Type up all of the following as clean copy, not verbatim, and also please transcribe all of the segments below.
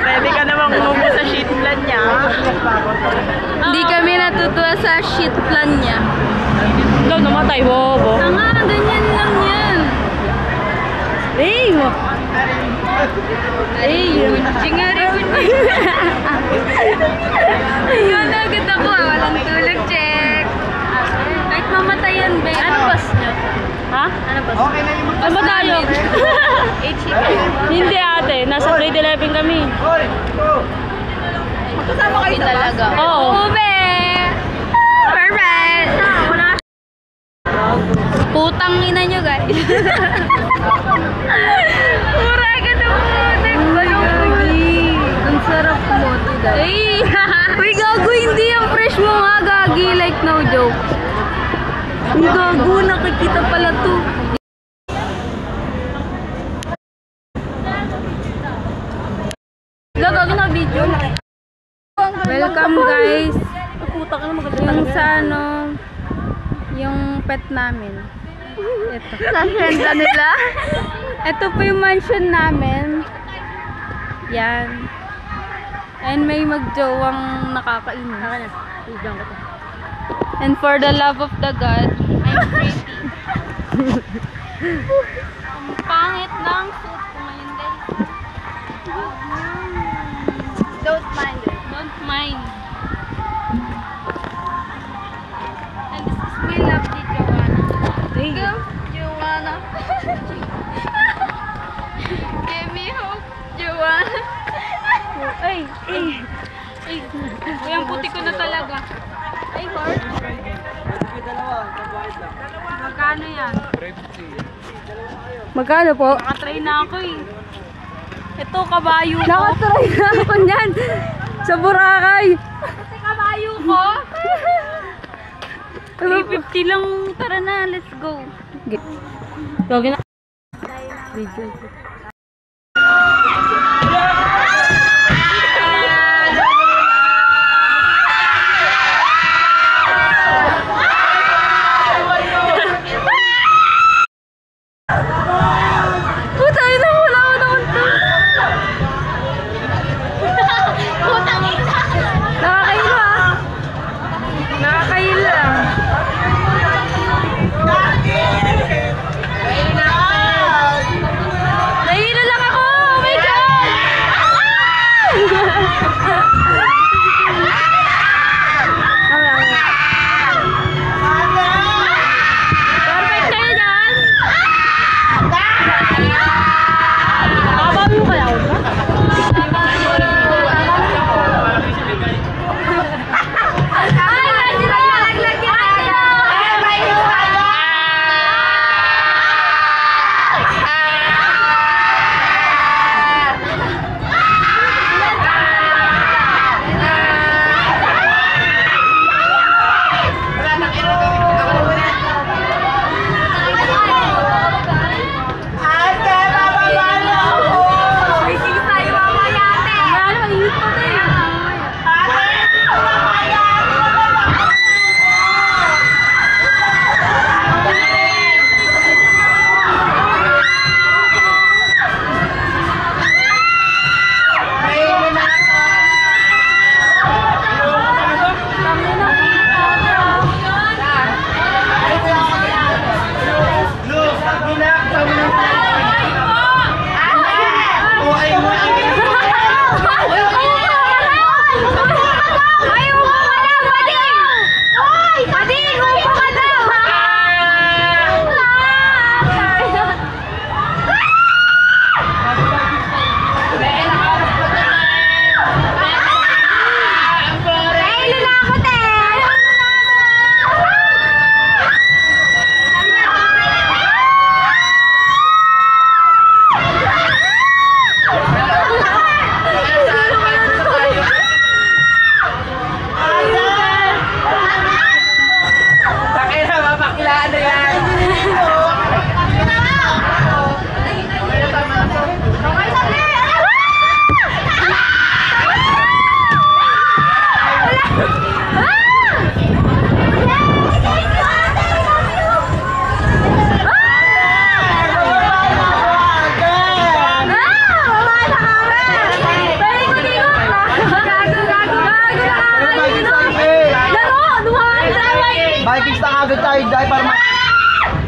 Pwede ka namang umupo sa sheet plan niya. Hindi kami natutuwa sa sheet plan niya. Ikaw namatay, bobo. Tanga, ganyan lang yan. Hey! Ay, chingari ko na. Ayun, agad ako. Walang tulog, check. Kahit mamatayan, be. Ano bus nyo? Ha? Ano bus? Okay na yung ano ba tayo? Hindi ate, nasa grade 11 kami. Magkasama kayo talaga. Oo. Ube! Perfect! Putang ina nyo, guys. Mura ka na putik. Ang sarap mo, guys. Ay! Uy, gago, hindi yung fresh mo nga, gagi. Like, no joke. Uy, gago, nakikita pala to. Gagawin na video. Welcome, guys. Yung sa ano, yung pet namin. Ito. Saan ganda nila? Ito po yung mansion namin. Yan. And may magjowang nakakainin. And for the love of the God, I'm pretty. Ang pangit ng suit ko ngayon, guys. Don't mind it. Don't mind. And this is my lovely Joanna. Go, Joanna. Give me hope, Joanna. Ay, ay. Ay, ang puti ko na talaga. Ay, heart. Magkano yan? Magkano po? Nakatry na ako eh. Ito, kabayo ko. Nakatry na ako niyan. Sa Boracay. Ito, kabayo ko. 350 lang. Tara na, let's go. Gawin na. Video.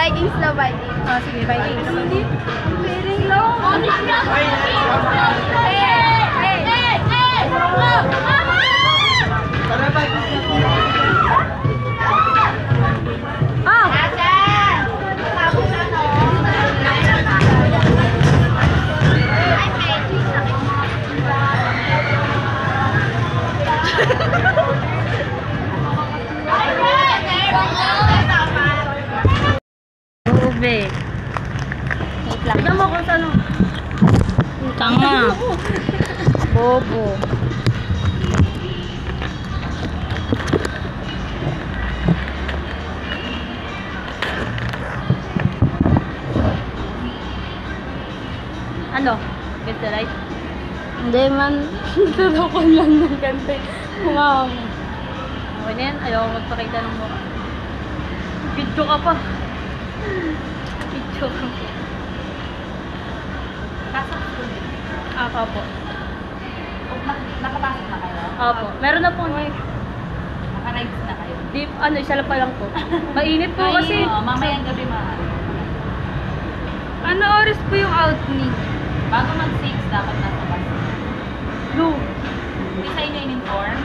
Vikings na Vikings. Oh, sige, Vikings. Very low. Ube. Tignan mo kung saan. Tanga. Bobo. Ano? Get the light? Hindi man. Tutukon lang ng kante. Mukha mo. Okay na yan. Ayaw magpakita ng mukha. Video ka pa. Video ka. Pasok school. Opo. Nakapasok na kayo? Opo. Meron na po. Naka-rides na kayo? Di, ano, isa lang pa lang po. Mainit po kasi. Mamayang gabi Ano oras po yung out ni? Bago mag-6, dapat nasa bus. No. Hindi sa inyo in-inform?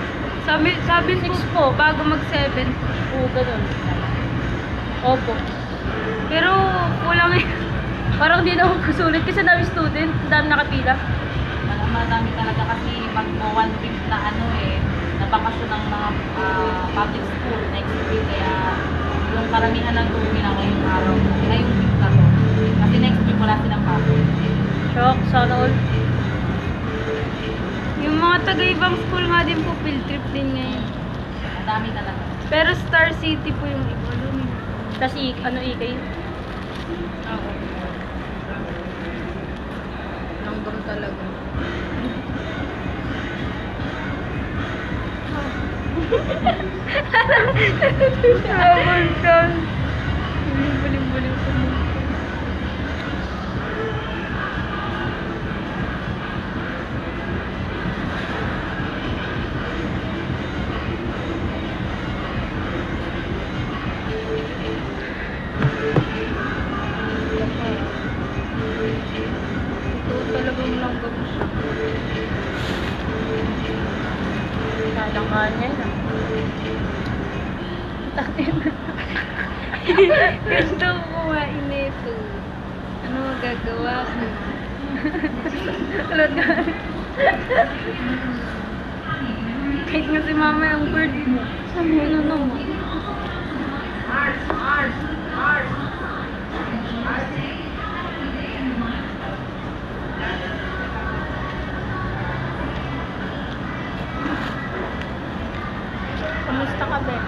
Sabi 6 po, bago mag-7. Oo, ganun. Opo. Pero, kulang eh. Parang di na ako kasulit kasi dami student, dami nakapila. Madami talaga kasi pag 1 week na napakasyon ng mga public school next week. Kaya yung karamihan ng tuwi na ngayong araw. Ngayong week na to. Kasi next week wala silang pasok. Shock, sana all. Yung mga taga-ibang school nga din po, field trip din ngayon. Madami talaga. Pero Star City po yung iba dun. Tapos, ano, ikay? Oo. Langgam talaga. Abang ka. Buling-buling ko mo. Ito talagang langgam siya. Talangan niya na. Ganda ko kumain nito. Ano magagawa ko? Talaga. Kahit nga si mama yung bird mo. Sabi na naman. Kamusta ka, Ben?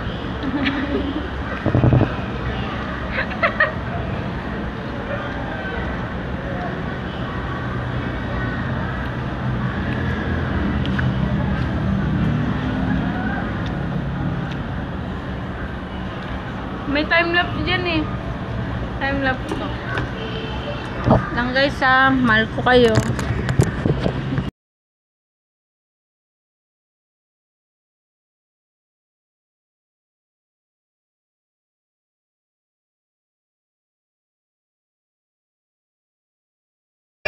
May time-lapse dyan eh. Time-lapse to. Lang guys mahal ko kayo.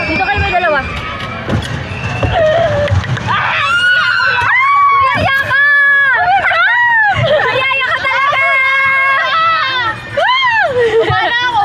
Dito kayo may dalawa. Wala ako!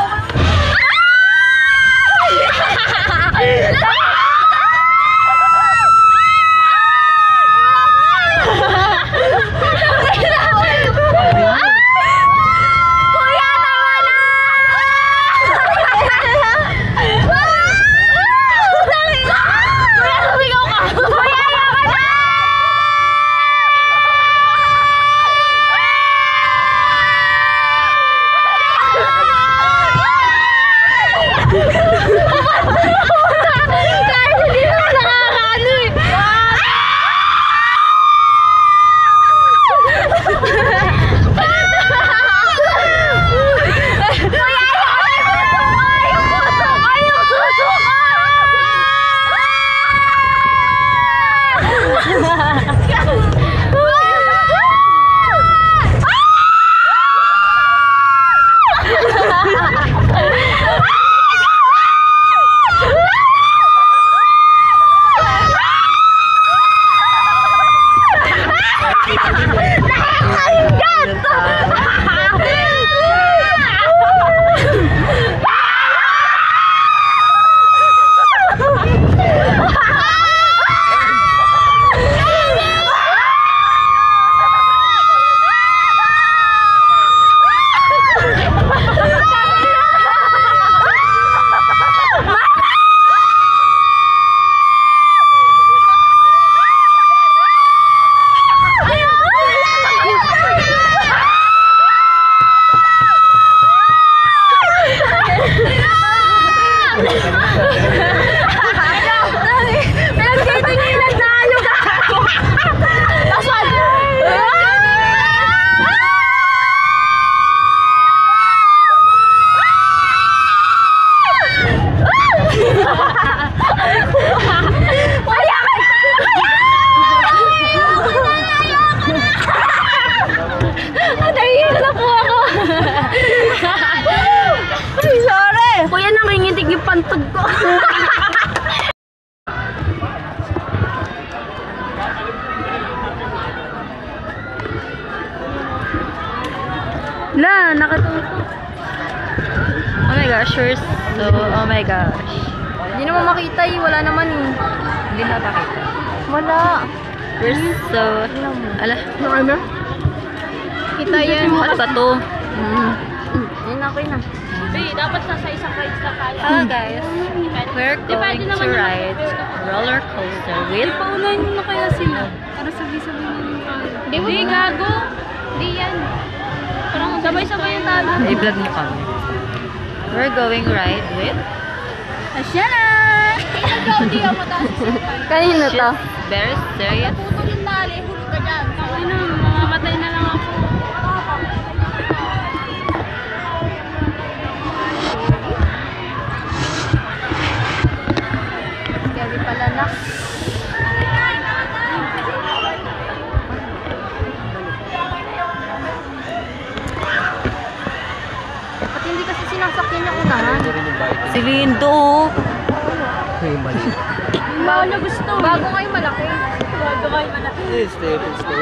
antog ko. La, nakatuto. Oh my gosh, yours. So, oh my gosh. Hindi naman makita eh. Wala naman eh. Hindi na makita. Wala. We're so... Ala. Ano? Kita yan. Ano ba to? Yun ako yun. Dapat nasa isang rides na tayo. Hello guys. We're going to ride roller coaster with... Paunahin mo na kaya sila. Para sabi-sabi mo yung kaya. Hindi, gago. Hindi yan. Parang sabay-sabay yung talo. I-vlog mo kami. We're going ride with... Asya na! Hindi ako mataas. Kanino to? Very serious. Putol yung tali. Hulog ka dyan. Ay na, mamamatay na lang ako. Scary pala na. Ba't hindi kasi sinasakyan niya unahan? Si Lindo. Bago gusto. Bago ngayon malaki. Bago kayo malaki.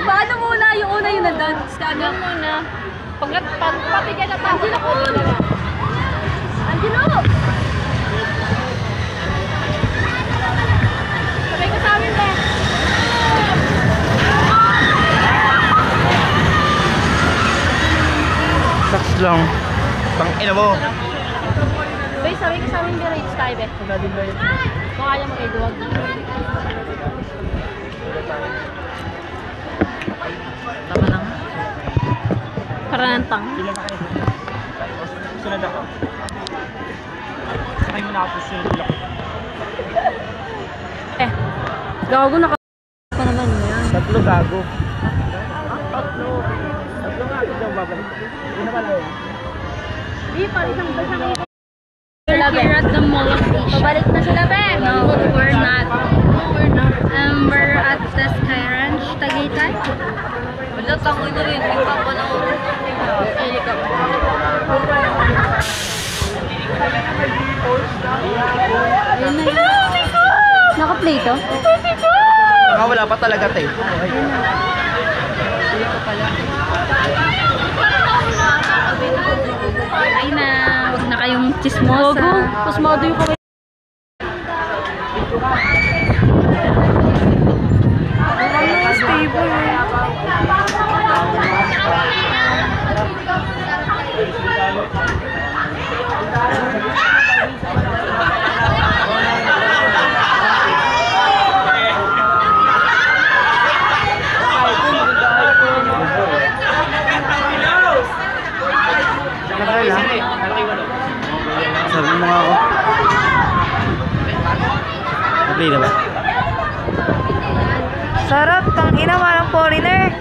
Paano muna yung una yung nandun? Staga muna. Pagbigyan na tayo. Angelo muna. Angelo! Sabay ka sa amin, be. Saks lang. Pang-ina mo. Be, sabay ka sa amin, be. Rides tayo, be. Kung kaya mo kayo duwag. Tama lang. Karanantang. Sunod ako. Sakay mo na ako sunod ako. Gago na Pa naman yan. Tatlo gago. Tatlo nga ako daw babalik. Una pa lang yan. Di, parang isang basa kayo. We're here at the Mall of Asia. Pabalik na sila, be. No, we're not. We're at the Sky Ranch, Tagaytay. Wala, tangoy na rin. Hindi pa pa na. Naka-play to? Wala pa talaga tayo. Ay na, huwag na kayong chismosa. Pasmado yung kamay. Stable. Sabi mo nga ako. Okay na ba? Sarap, tang ina, walang foreigner.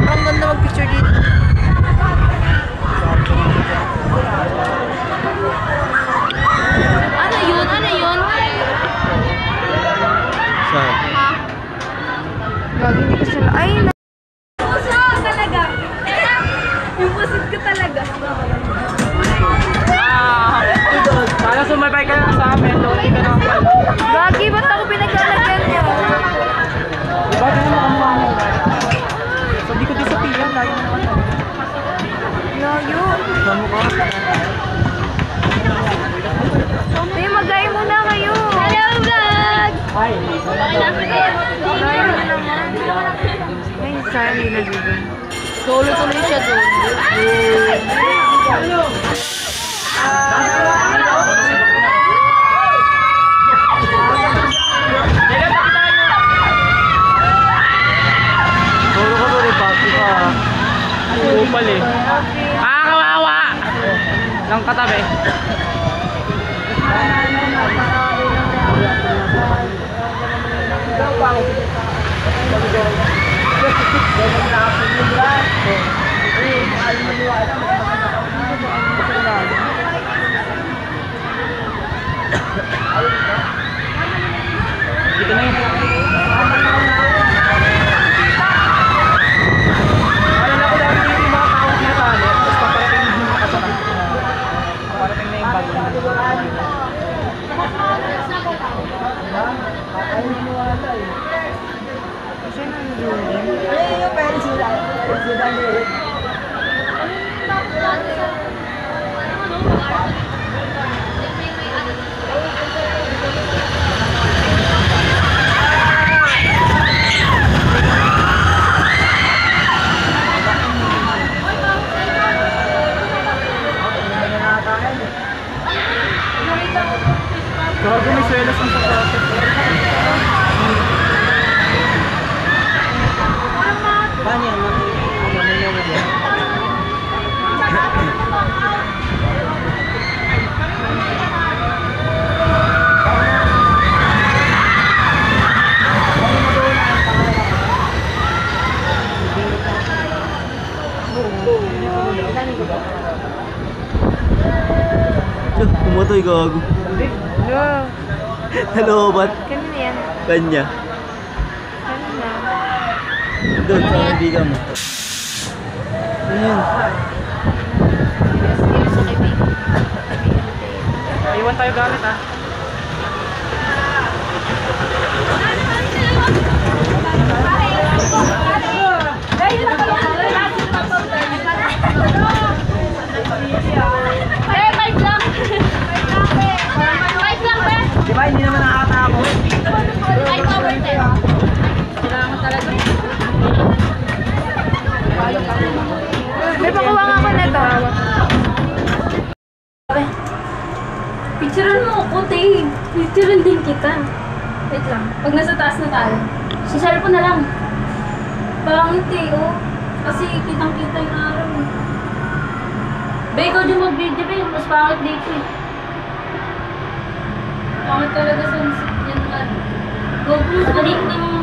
Ang ganda mag-picture dito. Ano yun? Ano yun? Saan? Gagi, hindi ko sila. Ay, Puso talaga. Yung pusit ko talaga. Sana sumabay ka na sa amin. Doon ka na. Gagi, ba't ako pinaglalagyan niyo? Diba ka na naman? Sabi ko din sa piyan. Layo naman. Layo. Saan mo ka? Ay, mag-gaya muna kayo. Hello, vlog! Ay. Layo na naman. Ay, sayang hindi nagiging. Solo tuloy siya doon. Solo ka doon eh. Pati ka. Kupal eh. Kawawa! Lang katabi. Dito na yun. Gago, may swelas ang sapatos. Paano yan? Pumotoy gago. Hello. Hello, ba't Kanina yan. kanya? Kanina. Doon, sa kaibigan mo. Ayun. Sa kaibigan. Iwan tayo gamit ah. Di ba hindi naman nakakatakot? May pakuha nga ako nito. Picturean mo ako, Tay. Picturean din kita. Wait lang. Pag nasa taas na tayo. Sa cellphone na lang. Pangit eh, oh. Kasi kitang-kita yung araw. Be, ikaw dyan mag-video, be. Mas pangit dito eh. Pangit talaga sunset yan. Go, Bruce. Hindi mo